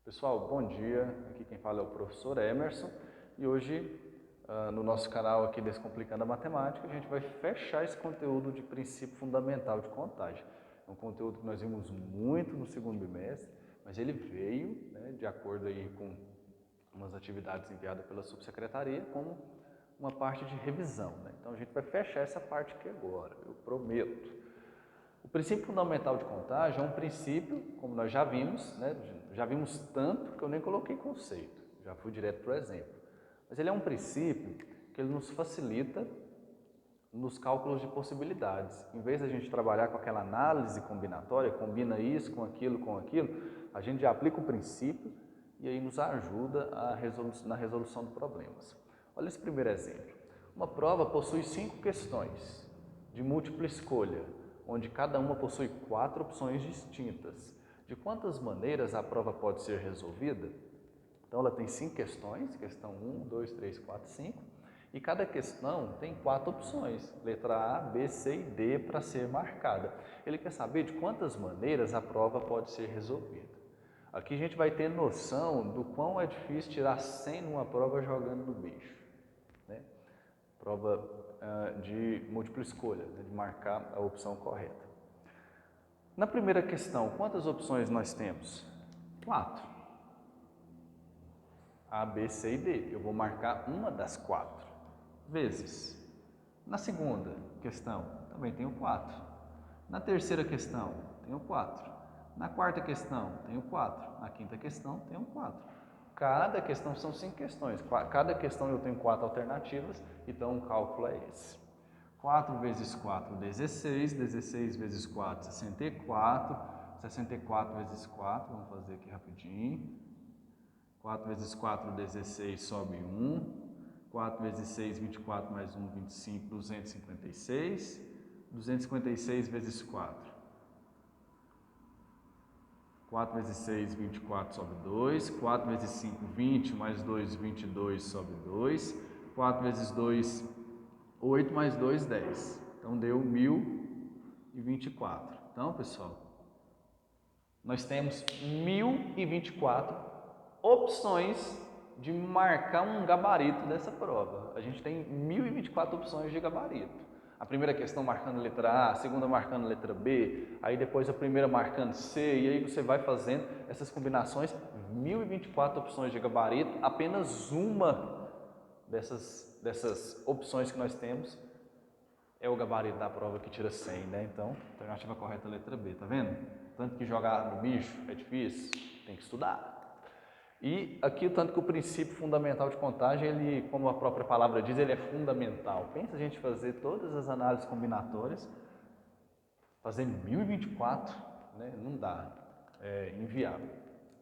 Pessoal, bom dia. Aqui quem fala é o professor Emerson e hoje no nosso canal aqui Descomplicando a Matemática a gente vai fechar esse conteúdo de princípio fundamental de contagem. É um conteúdo que nós vimos muito no segundo bimestre, mas ele veio, de acordo aí com umas atividades enviadas pela subsecretaria como uma parte de revisão. Então a gente vai fechar essa parte aqui agora, eu prometo. O princípio fundamental de contagem é um princípio, como nós já vimos, já vimos tanto que eu nem coloquei conceito, já fui direto para o exemplo. Mas ele é um princípio que ele nos facilita nos cálculos de possibilidades. Em vez de a gente trabalhar com aquela análise combinatória, combina isso com aquilo, a gente já aplica o princípio e aí nos ajuda na resolução de problemas. Olha esse primeiro exemplo. Uma prova possui 5 questões de múltipla escolha, onde cada uma possui 4 opções distintas. De quantas maneiras a prova pode ser resolvida? Então ela tem 5 questões, questão 1, 2, 3, 4, 5, e cada questão tem 4 opções, letra A, B, C e D para ser marcada. Ele quer saber de quantas maneiras a prova pode ser resolvida. Aqui a gente vai ter noção do quão é difícil tirar 100 numa prova jogando no bicho. Prova de múltipla escolha, de marcar a opção correta. Na primeira questão, quantas opções nós temos? 4. A, B, C e D. Eu vou marcar uma das 4 vezes. Na segunda questão, também tenho 4. Na terceira questão, tenho 4. Na quarta questão, tenho 4. Na quinta questão, tenho 4. Cada questão são 5 questões. Cada questão eu tenho 4 alternativas, então o cálculo é esse. 4 vezes 4, 16. 16 vezes 4, 64. 64 vezes 4, vamos fazer aqui rapidinho. 4 vezes 4, 16, sobe 1. 4 vezes 6, 24 mais 1, 25, 256. 256 vezes 4. 4 vezes 6, 24, sobe 2. 4 vezes 5, 20, mais 2, 22, sobe 2. 4 vezes 2, 8, mais 2, 10. Então, deu 1024. Então, pessoal, nós temos 1024 opções de marcar um gabarito dessa prova. A gente tem 1024 opções de gabarito. A primeira questão marcando letra A, a segunda marcando letra B, aí depois a primeira marcando C, e aí você vai fazendo essas combinações, 1024 opções de gabarito, apenas uma dessas opções que nós temos é o gabarito da prova que tira 100, Então, a alternativa correta é a letra B, tá vendo? Tanto que jogar no bicho é difícil, tem que estudar. E aqui, tanto que o princípio fundamental de contagem, ele, como a própria palavra diz, ele é fundamental. Pensa a gente fazer todas as análises combinatórias, fazer 1024, não dá, é inviável.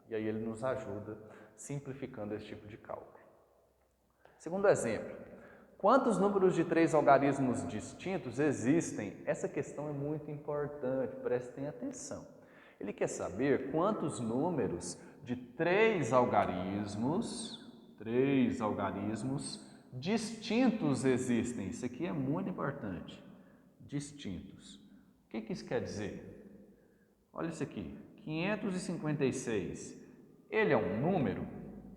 E aí ele nos ajuda simplificando esse tipo de cálculo. Segundo exemplo, quantos números de 3 algarismos distintos existem? Essa questão é muito importante, prestem atenção. Ele quer saber quantos números de 3 algarismos distintos existem. Isso aqui é muito importante. Distintos. O que isso quer dizer? Olha isso aqui. 556. Ele é um número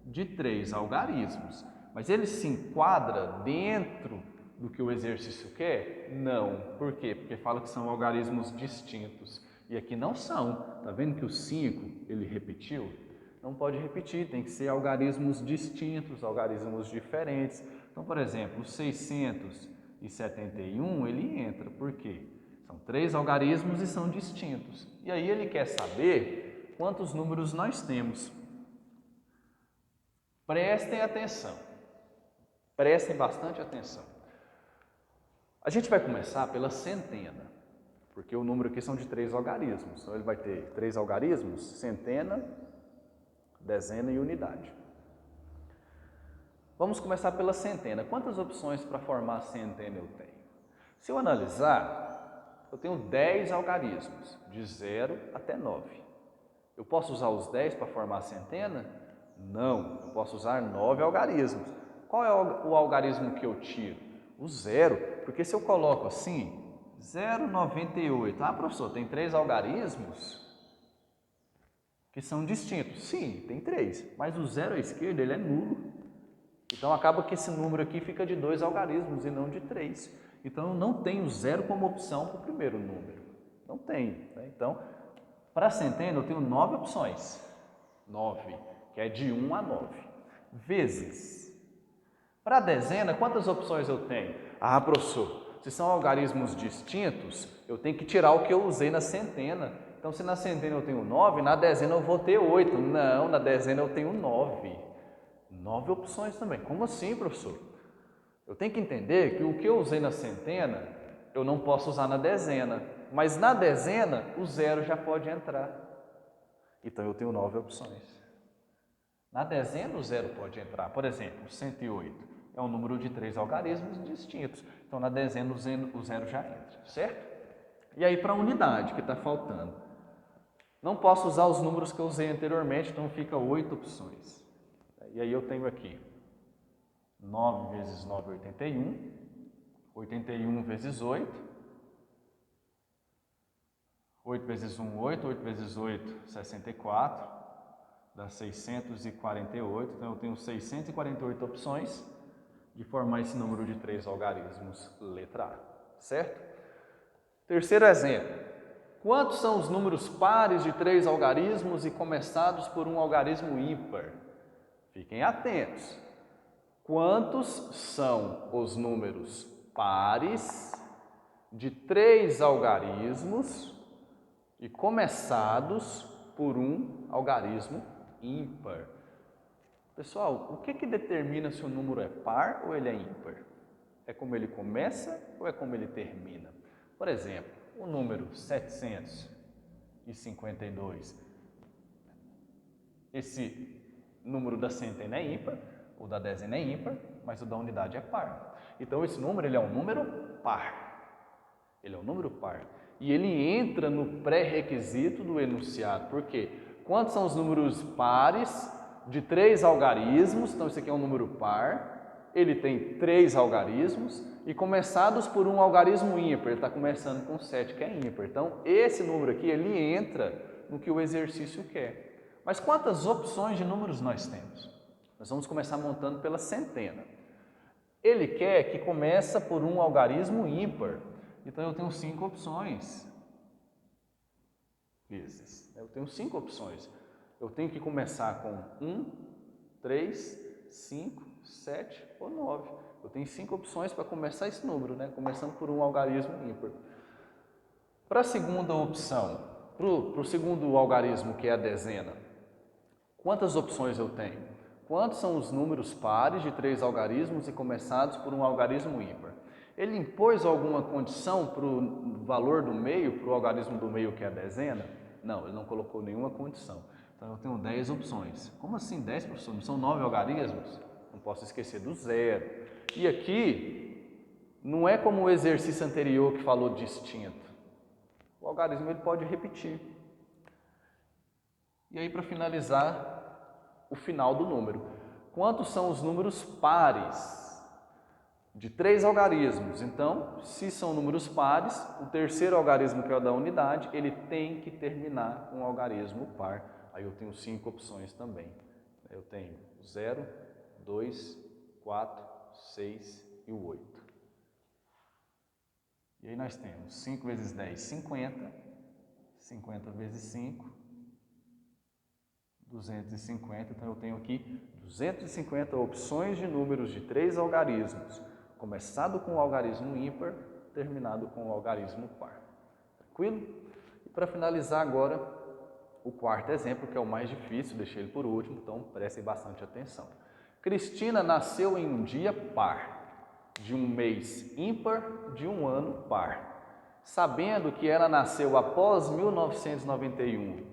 de 3 algarismos, mas ele se enquadra dentro do que o exercício quer? Não. Por quê? Porque fala que são algarismos distintos. E aqui não são. Está vendo que o 5 ele repetiu? Não pode repetir, tem que ser algarismos distintos, algarismos diferentes. Então, por exemplo, o 671 ele entra. Por quê? São 3 algarismos e são distintos. E aí ele quer saber quantos números nós temos. Prestem atenção. Prestem bastante atenção. A gente vai começar pela centena, porque o número aqui são de 3 algarismos. Então ele vai ter 3 algarismos, centena, dezena e unidade. Vamos começar pela centena. Quantas opções para formar a centena eu tenho? Se eu analisar, eu tenho 10 algarismos, de 0 até 9. Eu posso usar os 10 para formar a centena? Não, eu posso usar 9 algarismos. Qual é o algarismo que eu tiro? O 0, porque se eu coloco assim, 0,98. Ah, professor, tem 3 algarismos? que são distintos. Sim, tem 3, mas o 0 à esquerda ele é nulo. Então acaba que esse número aqui fica de 2 algarismos e não de 3. Então eu não tenho 0 como opção para o primeiro número. Não tenho. Né? Então, para a centena eu tenho 9 opções. 9, que é de 1 a 9. Vezes. Para a dezena, quantas opções eu tenho? Ah, professor, se são algarismos distintos, eu tenho que tirar o que eu usei na centena. Então, se na centena eu tenho 9, na dezena eu vou ter 8. Não, na dezena eu tenho 9. 9 opções também. Como assim, professor? Eu tenho que entender que o que eu usei na centena, eu não posso usar na dezena. Mas na dezena, o 0 já pode entrar. Então, eu tenho 9 opções. Na dezena, o 0 pode entrar. Por exemplo, 108 é um número de 3 algarismos distintos. Então, na dezena, o 0 já entra, certo? E aí, para a unidade, que está faltando. Não posso usar os números que eu usei anteriormente, então fica 8 opções. E aí eu tenho aqui 9 vezes 9, 81. 81 vezes 8. 8 vezes 1, 8. 8 vezes 8, 64. Dá 648. Então eu tenho 648 opções de formar esse número de 3 algarismos, letra A. Certo? Terceiro exemplo. Quantos são os números pares de 3 algarismos e começados por um algarismo ímpar? Fiquem atentos. Quantos são os números pares de 3 algarismos e começados por um algarismo ímpar? Pessoal, o que determina se o número é par ou ele é ímpar? É como ele começa ou é como ele termina? Por exemplo, o número 752. Esse número da centena é ímpar, o da dezena é ímpar, mas o da unidade é par. Então esse número ele é um número par. Ele é um número par. E ele entra no pré-requisito do enunciado. Por quê? Quantos são os números pares de 3 algarismos? Então esse aqui é um número par. Ele tem 3 algarismos e começados por um algarismo ímpar. Ele está começando com 7, que é ímpar. Então esse número aqui ele entra no que o exercício quer. Mas quantas opções de números nós temos? Nós vamos começar montando pela centena. Ele quer que começa por um algarismo ímpar. Então eu tenho 5 opções. Eu tenho 5 opções. Eu tenho que começar com 1, 3, 5, 7 ou 9. Eu tenho 5 opções para começar esse número, né? Começando por um algarismo ímpar. Para a segunda opção, para o segundo algarismo, que é a dezena, quantas opções eu tenho? Quantos são os números pares de 3 algarismos e começados por um algarismo ímpar? Ele impôs alguma condição para o valor do meio, para o algarismo do meio, que é a dezena? Não, ele não colocou nenhuma condição. Então eu tenho 10 opções. Como assim 10, professor? Não são 9 algarismos? Não posso esquecer do 0. E aqui, não é como o exercício anterior que falou distinto. O algarismo ele pode repetir. E aí, para finalizar, o final do número. Quantos são os números pares de 3 algarismos? Então, se são números pares, o terceiro algarismo, que é o da unidade, ele tem que terminar com um algarismo par. Aí eu tenho 5 opções também. Eu tenho 0, 2, 4, 6 e o 8. E aí nós temos 5 vezes 10, 50. 50 vezes 5, 250. Então eu tenho aqui 250 opções de números de 3 algarismos, começado com o algarismo ímpar, terminado com o algarismo par. Tranquilo? E para finalizar agora, o quarto exemplo, que é o mais difícil, deixei ele por último, então prestem bastante atenção. Cristina nasceu em um dia par, de um mês ímpar, de um ano par. Sabendo que ela nasceu após 1991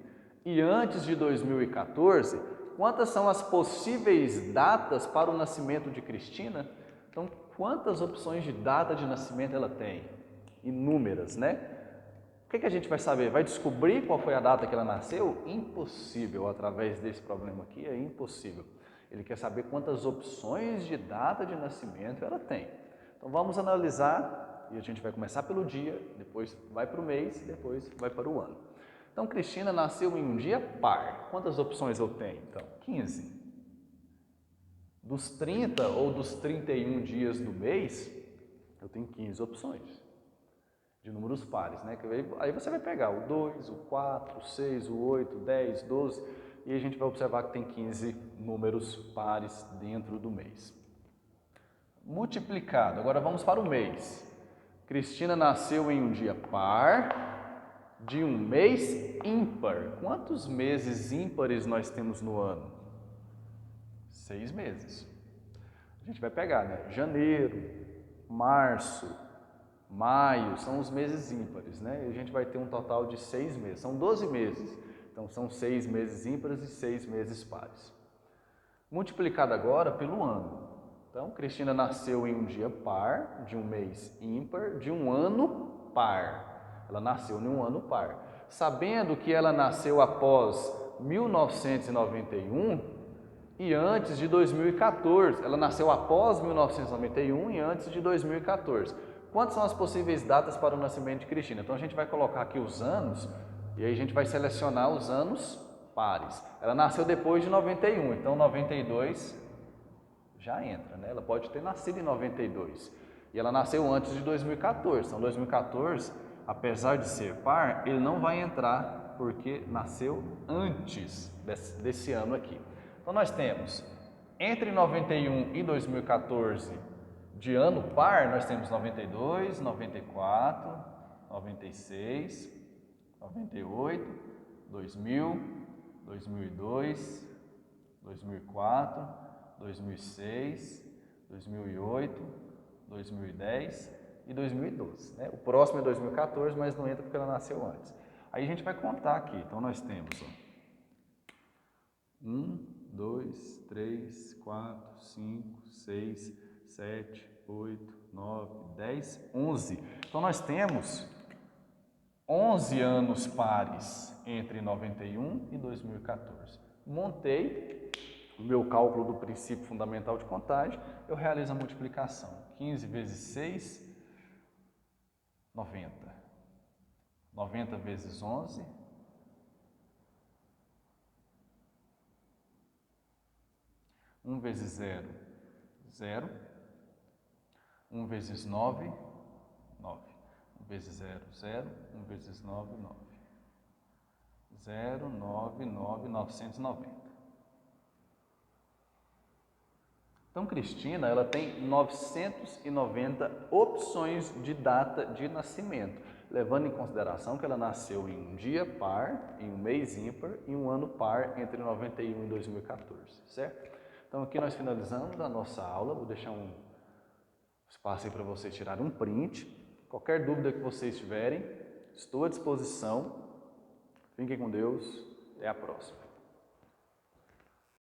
e antes de 2014, quantas são as possíveis datas para o nascimento de Cristina? Então, quantas opções de data de nascimento ela tem? Inúmeras, né? O que a gente vai saber? Vai descobrir qual foi a data que ela nasceu? Impossível, através desse problema aqui, é impossível. Ele quer saber quantas opções de data de nascimento ela tem. Então, vamos analisar. E a gente vai começar pelo dia, depois vai para o mês, depois vai para o ano. Então, Cristina nasceu em um dia par. Quantas opções eu tenho? Então, 15. Dos 30 ou dos 31 dias do mês, eu tenho 15 opções de números pares, né? Aí você vai pegar o 2, o 4, o 6, o 8, o 10, 12, e a gente vai observar que tem 15 números pares dentro do mês. Multiplicado. Agora vamos para o mês. Cristina nasceu em um dia par de um mês ímpar. Quantos meses ímpares nós temos no ano? 6 meses. A gente vai pegar, né? Janeiro, março, maio, são os meses ímpares, né? E a gente vai ter um total de 6 meses. São 12 meses. Então, são 6 meses ímpares e 6 meses pares. Multiplicado agora pelo ano. Então, Cristina nasceu em um dia par, de um mês ímpar, de um ano par. Ela nasceu em um ano par. Sabendo que ela nasceu após 1991 e antes de 2014. Ela nasceu após 1991 e antes de 2014. Quantas são as possíveis datas para o nascimento de Cristina? Então, a gente vai colocar aqui os anos e aí a gente vai selecionar os anos pares. Ela nasceu depois de 91, então 92 já entra, né? Ela pode ter nascido em 92 e ela nasceu antes de 2014. Então 2014, apesar de ser par, ele não vai entrar porque nasceu antes desse ano aqui. Então nós temos entre 91 e 2014 de ano par, nós temos 92, 94, 96, 98, 2000, 2002, 2004, 2006, 2008, 2010 e 2012. Né? O próximo é 2014, mas não entra porque ela nasceu antes. Aí a gente vai contar aqui. Então nós temos 1, 2, 3, 4, 5, 6, 7, 8, 9, 10, 11. Então nós temos 11 anos pares entre 91 e 2014. Montei o meu cálculo do princípio fundamental de contagem, eu realizo a multiplicação. 15 vezes 6, 90. 90 vezes 11, 1 vezes 0, 0. 1 vezes 9, 9. 1 vezes 0, 0. 1 vezes 9, 9. 0, 9, 9, 990. Então, Cristina, ela tem 990 opções de data de nascimento, levando em consideração que ela nasceu em um dia par, em um mês ímpar e um ano par entre 91 e 2014, certo? Então, aqui nós finalizamos a nossa aula. Vou deixar um espaço aí para vocês tirarem um print. Qualquer dúvida que vocês tiverem, estou à disposição. Fiquem com Deus. Até a próxima.